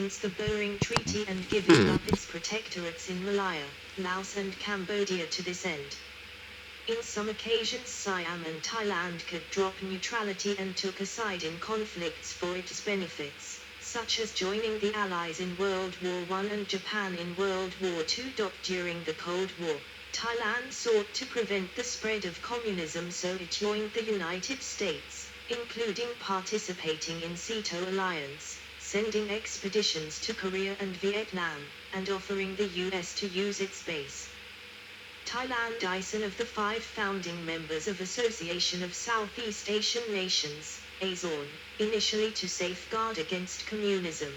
the Boring Treaty and giving up its protectorates in Malaya, Laos and Cambodia to this end. In some occasions Siam and Thailand could drop neutrality and took a side in conflicts for its benefits, such as joining the Allies in World War I and Japan in World War II. During the Cold War, Thailand sought to prevent the spread of communism, so it joined the United States, including participating in SEATO alliance, sending expeditions to Korea and Vietnam, and offering the US to use its base. Thailand is one of the 5 founding members of Association of Southeast Asian Nations, ASEAN, initially to safeguard against communism.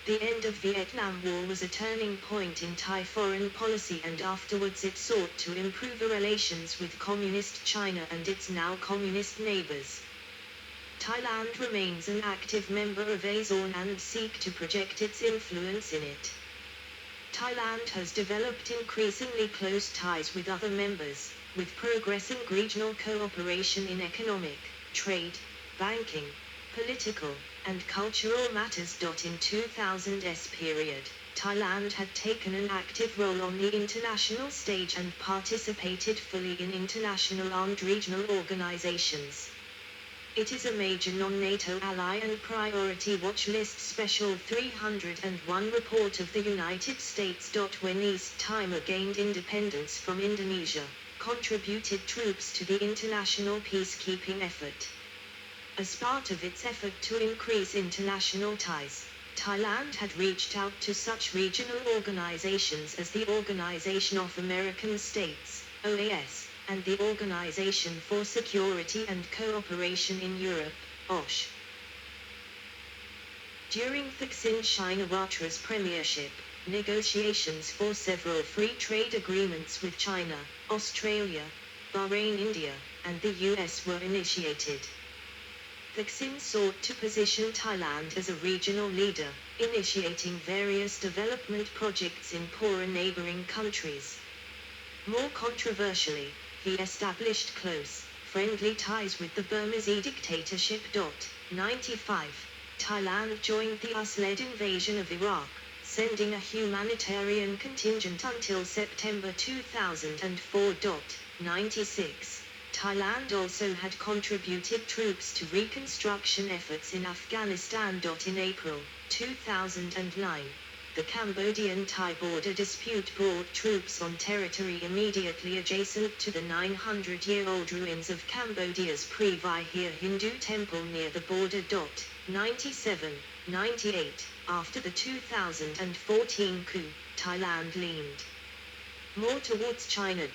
The end of Vietnam War was a turning point in Thai foreign policy, and afterwards it sought to improve relations with Communist China and its now communist neighbors. Thailand remains an active member of ASEAN and seeks to project its influence in it. Thailand has developed increasingly close ties with other members, with progressing regional cooperation in economic, trade, banking, political, and cultural matters. In 2000s period, Thailand had taken an active role on the international stage and participated fully in international armed regional organizations. It is a major non-NATO ally and priority watch list Special 301 report of the United States. When East Timor gained independence from Indonesia, contributed troops to the international peacekeeping effort. As part of its effort to increase international ties, Thailand had reached out to such regional organizations as the Organization of American States, OAS, and the Organization for Security and Cooperation in Europe, OSCE. During Thaksin Shinawatра's premiership, negotiations for several free trade agreements with China, Australia, Bahrain, India, and the US were initiated. Thaksin sought to position Thailand as a regional leader, initiating various development projects in poorer neighboring countries. More controversially, he established close, friendly ties with the Burmese dictatorship. 95. Thailand joined the US-led invasion of Iraq, sending a humanitarian contingent until September 2004. 96. Thailand also had contributed troops to reconstruction efforts in Afghanistan. In April 2009, the Cambodian-Thai border dispute brought troops on territory immediately adjacent to the 900-year-old ruins of Cambodia's Pre-Vihir Hindu temple near the border. 97. 98. After the 2014 coup, Thailand leaned more towards China.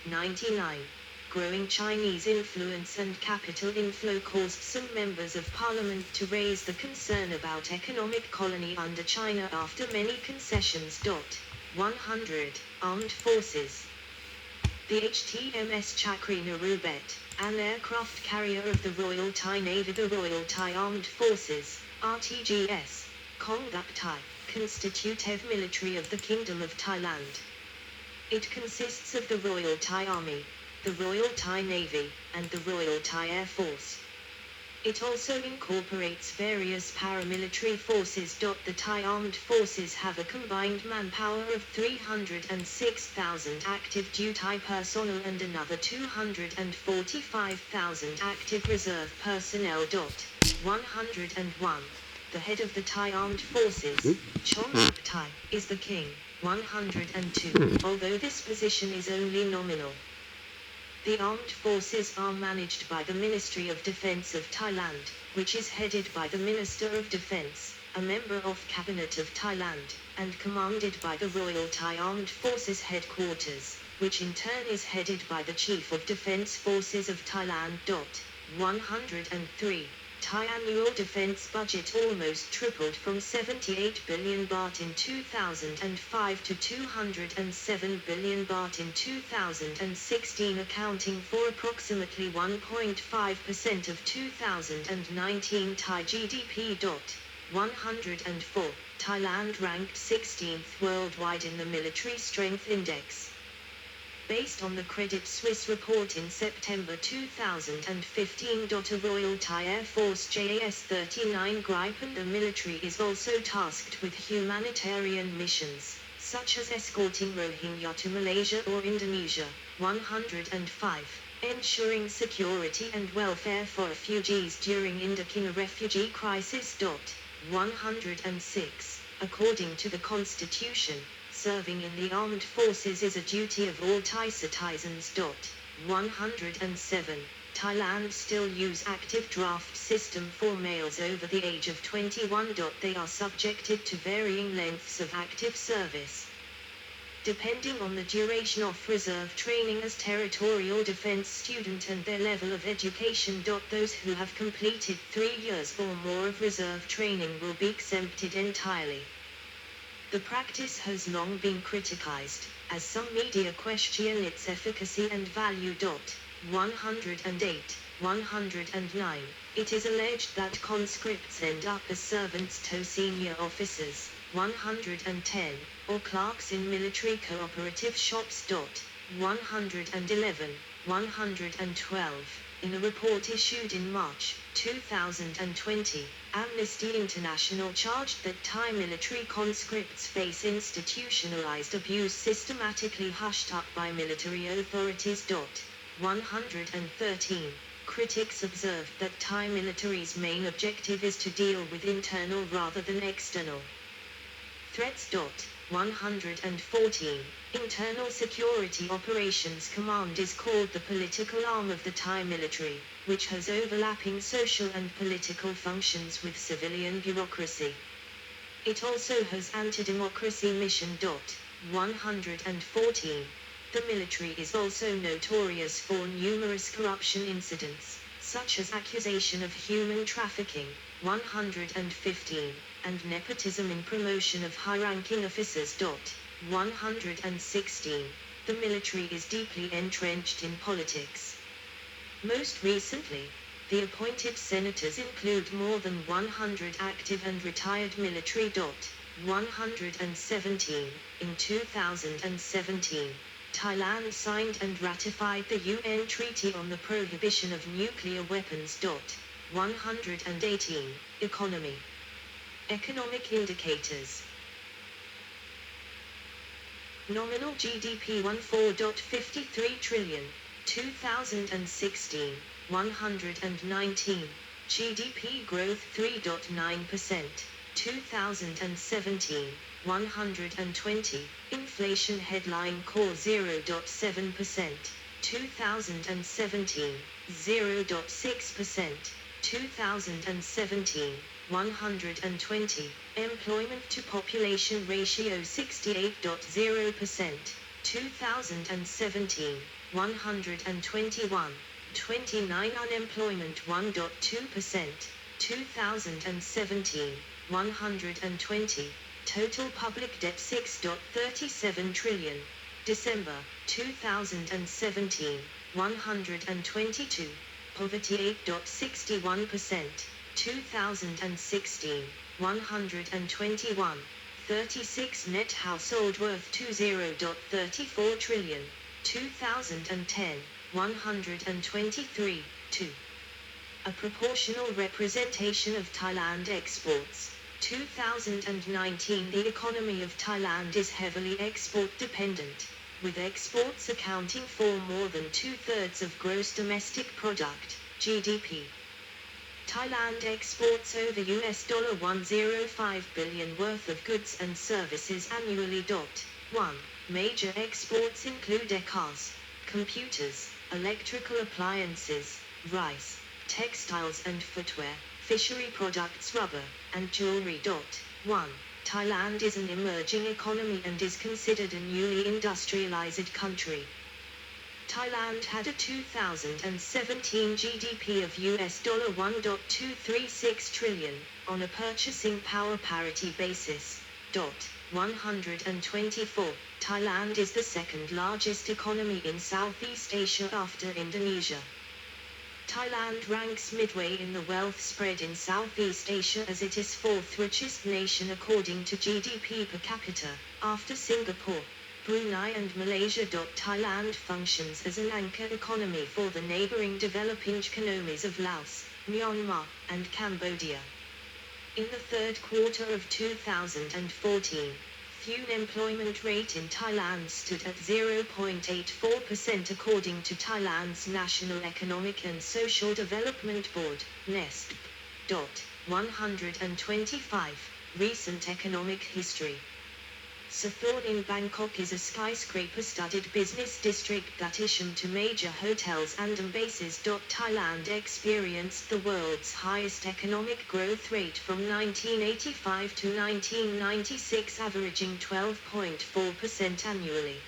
99. Growing Chinese influence and capital inflow caused some members of parliament to raise the concern about economic colony under China after many concessions. 100. Armed Forces. The HTMS Chakri Narubet, an aircraft carrier of the Royal Thai Navy, the Royal Thai Armed Forces, RTGS, Kongbuk Thai, constitutive military of the Kingdom of Thailand. It consists of the Royal Thai Army, the Royal Thai Navy, and the Royal Thai Air Force. It also incorporates various paramilitary forces. The Thai Armed Forces have a combined manpower of 306,000 active duty personnel and another 245,000 active reserve personnel. 101. The head of the Thai Armed Forces, Chongbuk Thai, is the King. 102. Although this position is only nominal. The armed forces are managed by the Ministry of Defence of Thailand, which is headed by the Minister of Defence, a member of Cabinet of Thailand, and commanded by the Royal Thai Armed Forces Headquarters, which in turn is headed by the Chief of Defence Forces of Thailand. 103. Thai annual defence budget almost tripled from 78 billion baht in 2005 to 207 billion baht in 2016, accounting for approximately 1.5% of 2019 Thai GDP. 104. Thailand ranked 16th worldwide in the Military Strength Index. Based on the Credit Suisse report in September 2015. A Royal Thai Air Force JAS-39 Gripen. The military is also tasked with humanitarian missions, such as escorting Rohingya to Malaysia or Indonesia. 105. Ensuring security and welfare for refugees during Indochina refugee crisis. 106. According to the Constitution, serving in the armed forces is a duty of all Thai citizens. 107. Thailand still use active draft system for males over the age of 21. They are subjected to varying lengths of active service, depending on the duration of reserve training as territorial defense student and their level of education. Those who have completed 3 years or more of reserve training will be exempted entirely. The practice has long been criticized, as some media question its efficacy and value. 108, 109. It is alleged that conscripts end up as servants to senior officers. 110, or clerks in military cooperative shops. 111, 112. In a report issued in March 2020, Amnesty International charged that Thai military conscripts face institutionalized abuse systematically hushed up by military authorities. 113. Critics observed that Thai military's main objective is to deal with internal rather than external threats. 114. Internal Security Operations Command is called the political arm of the Thai military, which has overlapping social and political functions with civilian bureaucracy. It also has anti-democracy mission. 114. The military is also notorious for numerous corruption incidents, such as accusation of human trafficking. 115. And nepotism in promotion of high-ranking officers. 116. The military is deeply entrenched in politics. Most recently, the appointed senators include more than 100 active and retired military. 117. In 2017, Thailand signed and ratified the UN Treaty on the Prohibition of Nuclear Weapons. 118. Economy. Economic indicators. Nominal GDP 14.53 trillion, 2016, 119. GDP growth 3.9%, 2017, 120. Inflation headline core 0.7%, 2017, 0.6%, 2017. 120. Employment to population ratio 68.0%, 2017, 121. 29. Unemployment 1.2%, 2017, 120. Total public debt 6.37 trillion. December 2017, 122. Poverty 8.61%. 2016, 121. 36. Net household worth 20.34 trillion, 2010, 123. 2. A proportional representation of Thailand exports. 2019. The economy of Thailand is heavily export dependent, with exports accounting for more than 2/3 of gross domestic product, GDP. Thailand exports over $105 billion worth of goods and services annually. 1. Major exports include cars, computers, electrical appliances, rice, textiles and footwear, fishery products, rubber, and jewelry. 1. Thailand is an emerging economy and is considered a newly industrialized country. Thailand had a 2017 GDP of $1.236 trillion, on a purchasing power parity basis. 124. Thailand is the second largest economy in Southeast Asia after Indonesia. Thailand ranks midway in the wealth spread in Southeast Asia as it is fourth richest nation according to GDP per capita, after Singapore. Brunei and Malaysia. Thailand functions as an anchor economy for the neighboring developing economies of Laos, Myanmar, and Cambodia. In the third quarter of 2014, youth employment rate in Thailand stood at 0.84% according to Thailand's National Economic and Social Development Board, NESB. 125. Recent economic history. Sathorn in Bangkok is a skyscraper-studded business district that is home to major hotels and bases. Thailand experienced the world's highest economic growth rate from 1985 to 1996, averaging 12.4% annually.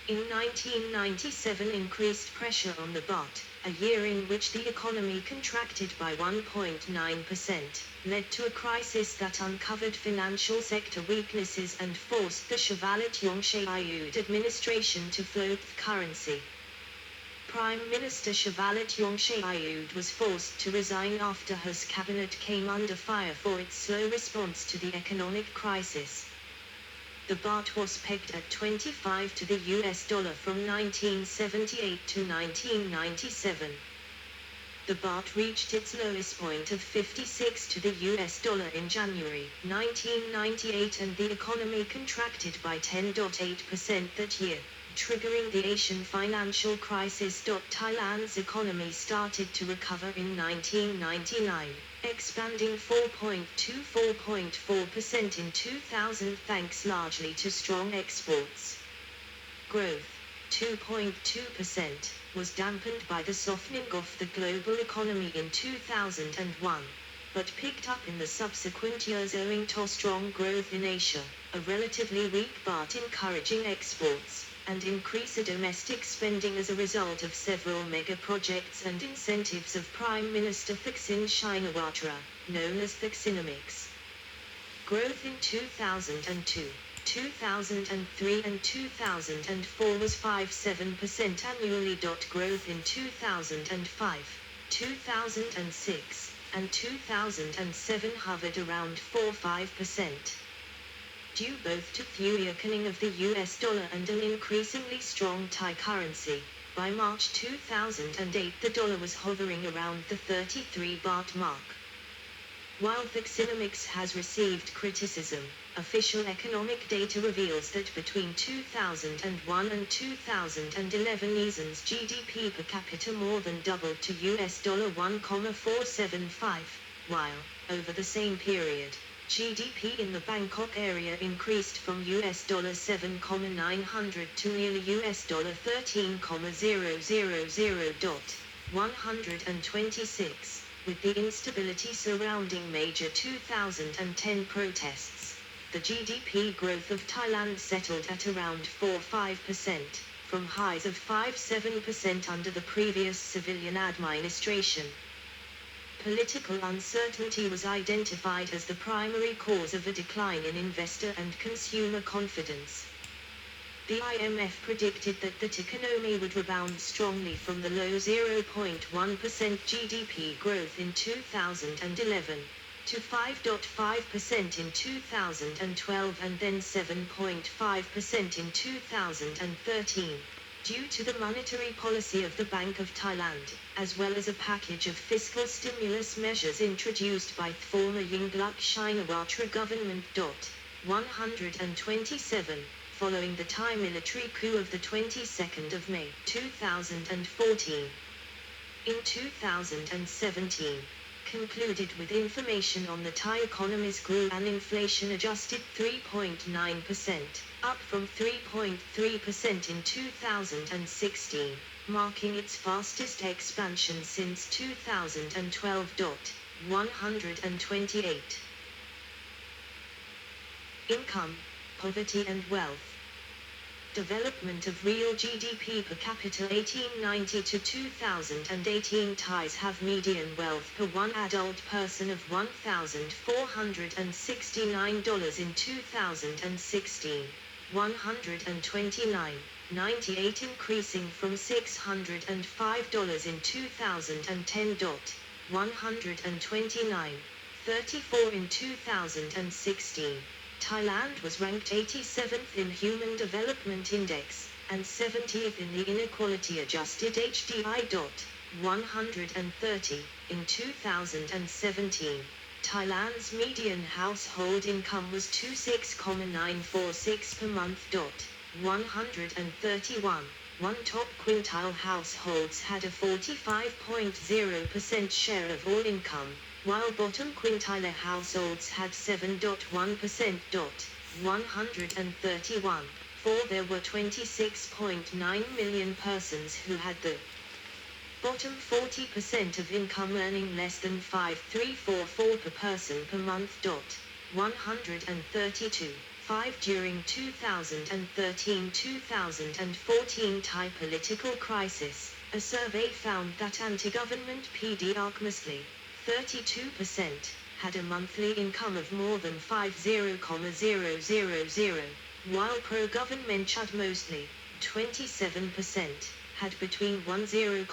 In 1997, increased pressure on the baht, a year in which the economy contracted by 1.9%, led to a crisis that uncovered financial sector weaknesses and forced the Chavalit Yongche administration to float the currency. Prime Minister Chavalit Yongche was forced to resign after his cabinet came under fire for its slow response to the economic crisis. The baht was pegged at 25 to the US dollar from 1978 to 1997. The baht reached its lowest point of 56 to the US dollar in January 1998, and the economy contracted by 10.8% that year, triggering the Asian financial crisis. Thailand's economy started to recover in 1999, expanding 4.4% in 2000 thanks largely to strong exports. Growth, 2.2%, was dampened by the softening of the global economy in 2001, but picked up in the subsequent years owing to strong growth in Asia, a relatively weak baht encouraging exports, and increased domestic spending as a result of several mega projects and incentives of Prime Minister Thaksin Shinawatra, known as Thaksinomics. Growth in 2002, 2003 and 2004 was 5.7% annually. Growth in 2005, 2006, and 2007 hovered around 4-5%. Due both to the weakening of the US dollar and an increasingly strong Thai currency, by March 2008 the dollar was hovering around the 33 baht mark. While Thaksinomics has received criticism, official economic data reveals that between 2001 and 2011 ASEAN's GDP per capita more than doubled to US $1.475, while, over the same period, GDP in the Bangkok area increased from US $7,900 to nearly US $13,000. 126. With the instability surrounding major 2010 protests, the GDP growth of Thailand settled at around 4-5%, from highs of 5-7% under the previous civilian administration. Political uncertainty was identified as the primary cause of a decline in investor and consumer confidence. The IMF predicted that the economy would rebound strongly from the low 0.1% GDP growth in 2011, to 5.5% in 2012 and then 7.5% in 2013. Due to the monetary policy of the Bank of Thailand, as well as a package of fiscal stimulus measures introduced by the former Yingluck Shinawatra government. 127. Following the Thai military coup of the 22nd of May 2014. In 2017, concluded with information on the Thai economy's growth and inflation adjusted 3.9%, up from 3.3% in 2016, marking its fastest expansion since 2012. 128. Income, poverty and wealth. Development of real GDP per capita 1890 to 2018. Thais have median wealth per one adult person of $1,469 in 2016, 129.98 increasing from $605 in 2010. 129.34 in 2016. Thailand was ranked 87th in Human Development Index, and 70th in the Inequality-Adjusted HDI.130 in 2017. Thailand's median household income was 26,946 per month. 131. One top quintile households had a 45.0% share of all income, while bottom quintile households had 7.1%. 131. There were 26.9 million persons who had the bottom 40% of income earning less than 5,344 per person per month. 132. During 2013-2014 Thai political crisis, a survey found that anti-government PDR mostly, 32%, had a monthly income of more than 50,000, while pro-government Chud mostly, 27%, had between 10,000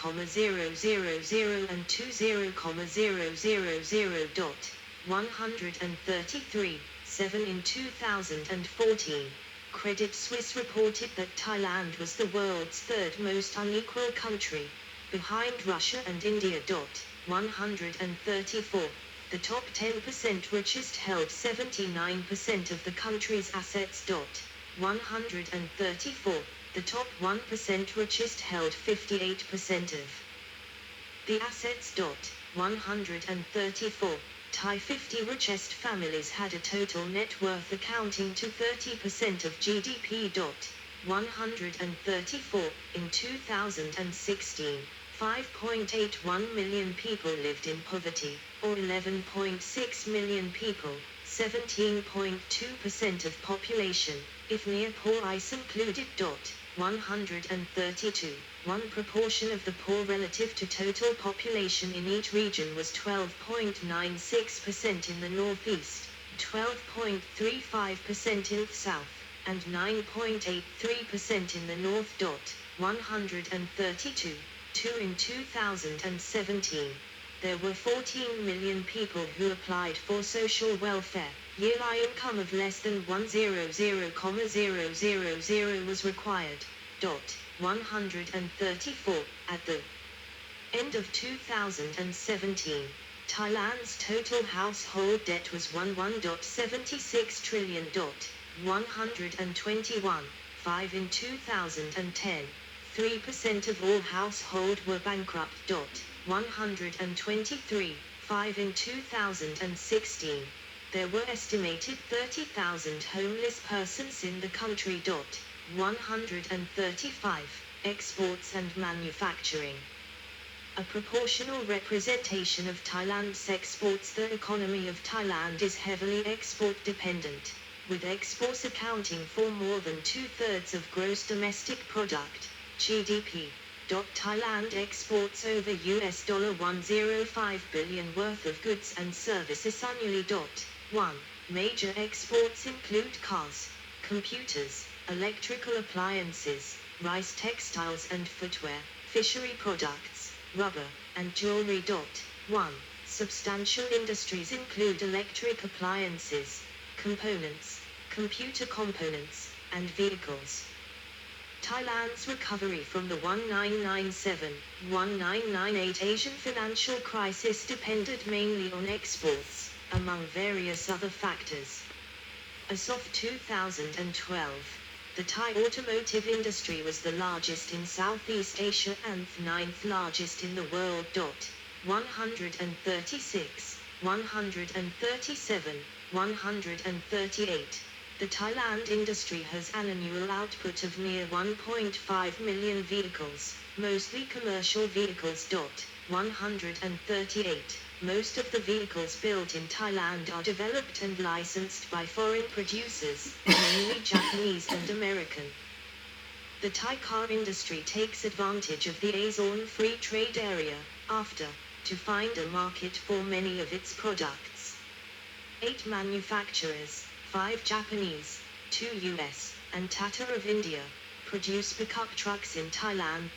and 20,000. 133. 7 in 2014. Credit Suisse reported that Thailand was the world's third most unequal country, behind Russia and India. 134. The top 10% richest held 79% of the country's assets. 134. The top 1% richest held 58% of the assets. 134. Thai 50 richest families had a total net worth accounting to 30% of GDP. 134. In 2016, 5.81 million people lived in poverty, or 11.6 million people, 17.2% of population, if near poor is included. 132. One proportion of the poor relative to total population in each region was 12.96% in the northeast, 12.35% in the south, and 9.83% in the north. 132. 2 in 2017. There were 14 million people who applied for social welfare. Yearly income of less than 100,000 was required. 134. At the end of 2017, Thailand's total household debt was 1.76 trillion. 121. 5 in 2010. 3% of all households were bankrupt. 123. 5 in 2016. There were estimated 30,000 homeless persons in the country. 135. Exports and manufacturing. A proportional representation of Thailand's exports. The economy of Thailand is heavily export dependent, with exports accounting for more than 2/3 of gross domestic product, GDP. Thailand exports over $105 billion worth of goods and services annually. 1. Major exports include cars, computers, electrical appliances, rice, textiles and footwear, fishery products, rubber, and jewelry. 1. Substantial industries include electric appliances, components, computer components, and vehicles. Thailand's recovery from the 1997-1998 Asian financial crisis depended mainly on exports, among various other factors. As of 2012, the Thai automotive industry was the largest in Southeast Asia and the 9th largest in the world. 136, 137, 138. The Thailand industry has an annual output of near 1.5 million vehicles, mostly commercial vehicles. 138. Most of the vehicles built in Thailand are developed and licensed by foreign producers, mainly Japanese and American. The Thai car industry takes advantage of the ASEAN Free Trade Area, AFTA, to find a market for many of its products. 8 manufacturers, 5 Japanese, 2 US, and Tata of India, produce pickup trucks in Thailand.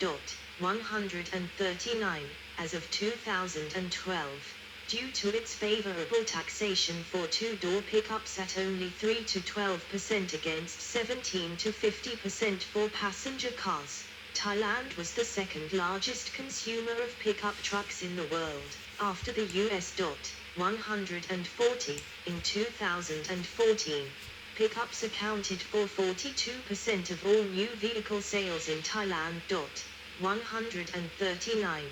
139. As of 2012, due to its favorable taxation for two-door pickups at only 3 to 12% against 17 to 50% for passenger cars. Thailand was the second largest consumer of pickup trucks in the world, after the US. 140. In 2014, pickups accounted for 42% of all new vehicle sales in Thailand. 139.